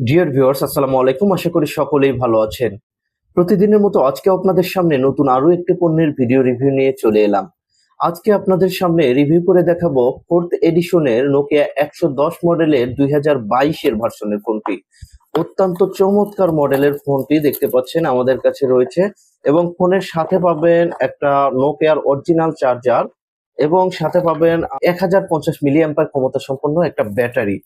Dear viewers, আসসালামু আলাইকুম। আশা করি সকলেই ভালো আছেন। প্রতিদিনের মতো আজকে আপনাদের সামনে নতুন আরো একটি পণ্যের ভিডিও রিভিউ নিয়ে চলে এলাম। আজকে আপনাদের সামনে রিভিউ করে দেখাবো 4th এডিশনের নোকিয়া 110 মডেলের 2022 ভার্সনের ফোনটি। অত্যন্ত চমৎকার মডেলের ফোনটি দেখতে পাচ্ছেন আমাদের কাছে রয়েছে, এবং ফোনের সাথে পাবেন একটা নোকিয়ার অরিজিনাল চার্জার, এবং সাথে পাবেন 1050 মিলি অ্যাম্পার ক্ষমতা সম্পন্ন একটা ব্যাটারি।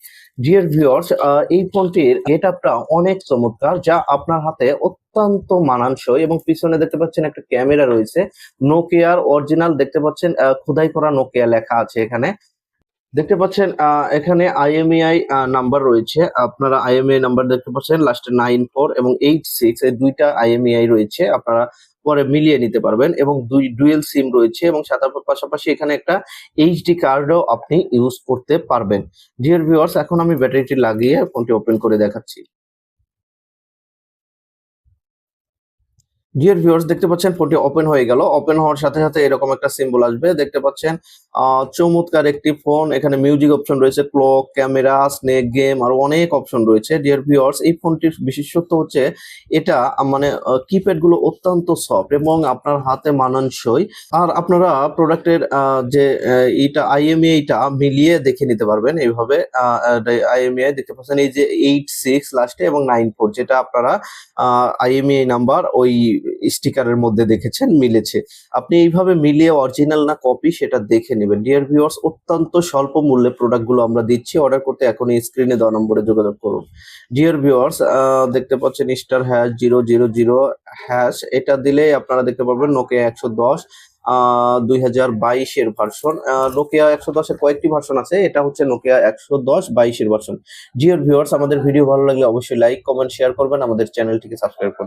ডিয়ার ভিউয়ার্স, এই ফোনটির গেটআপটা অনেক চমৎকার, যা আপনার হাতে অত্যন্ত মানানসই, এবং পিছনে দেখতে পাচ্ছেন একটা ক্যামেরা রয়েছে। নোকিয়ার অরিজিনাল দেখতে পাচ্ছেন, খোদাই করা নোকিয়া লেখা আছে এখানে। দেখতে পাচ্ছেন এখানে আইএমইআই নাম্বার রয়েছে। আপনারা আইএমইআই নাম্বার দেখতে পাচ্ছেন, লাস্টে 94 এবং 86, এই দুইটা আইএমইআই রয়েছে। আপনারা পরে মিলিয়ে নিতে পারবেন, এবং ডুয়েল সিম রয়েছে, এবং সাথে পাশাপাশি এখানে একটা এইচডি কার্ডও আপনি ইউজ করতে পারবেন। ডিয়ার ভিউয়ার্স, এখন আমি ব্যাটারিটি লাগিয়ে ফোনটি ওপেন করে দেখাচ্ছি। ডিয়ার ভিউয়ার্স, দেখতে পাচ্ছেন ফোনটি ওপেন হয়ে গেল। ওপেন হওয়ার সাথে সাথে এরকম একটা সিম্বল আসবে। দেখতে পাচ্ছেন চমৎকার একটি ফোন। এখানে মিউজিক অপশন রয়েছে, ক্লক, ক্যামেরা, স্নেক গেম, আর অনেক অপশন রয়েছে। ডিয়ার ভিউয়ার্স, এই ফোনটির বিশেষত্ব হচ্ছে এটা মানে কিপ্যাড গুলো অত্যন্ত সফট এবং আপনার হাতে মানানসই। আর আপনারা প্রোডাক্টের যে এইটা আইএমইআইটা মিলিয়ে দেখে নিতে পারবেন এইভাবে। আইএমইআই দেখতে পাচ্ছেন, এই যে 86 লাস্টে এবং 94, যেটা আপনারা আইএমইআই নাম্বার ওই স্টিকারের মধ্যে দেখেছেন মিলেছে। আপনি এইভাবে মিলিয়ে অরিজিনাল না কপি সেটা দেখে নেবেন। ডিয়ার ভিউয়ার্স, অত্যন্ত স্বল্প মূল্যে প্রোডাক্টগুলো আমরা দিচ্ছি। অর্ডার করতে এখনই স্ক্রিনে দেওয়া নম্বরে যোগাযোগ করুন। ডিয়ার ভিউয়ার্স, দেখতে পাচ্ছেন *#000#, এটা দিলেই আপনারা দেখতে পারবেন নোকিয়া 110 2022 ভার্সন। নোকিয়া 110 এর কয়েকটি ভার্সন আছে, এটা হচ্ছে নোকিয়া 110 22 ভার্সন। ডিয়ার ভিউয়ার্স, আমাদের ভিডিও ভালো লাগলে অবশ্যই লাইক, কমেন্ট, শেয়ার করবেন। আমাদের চ্যানেলটিকে সাবস্ক্রাইব করবেন।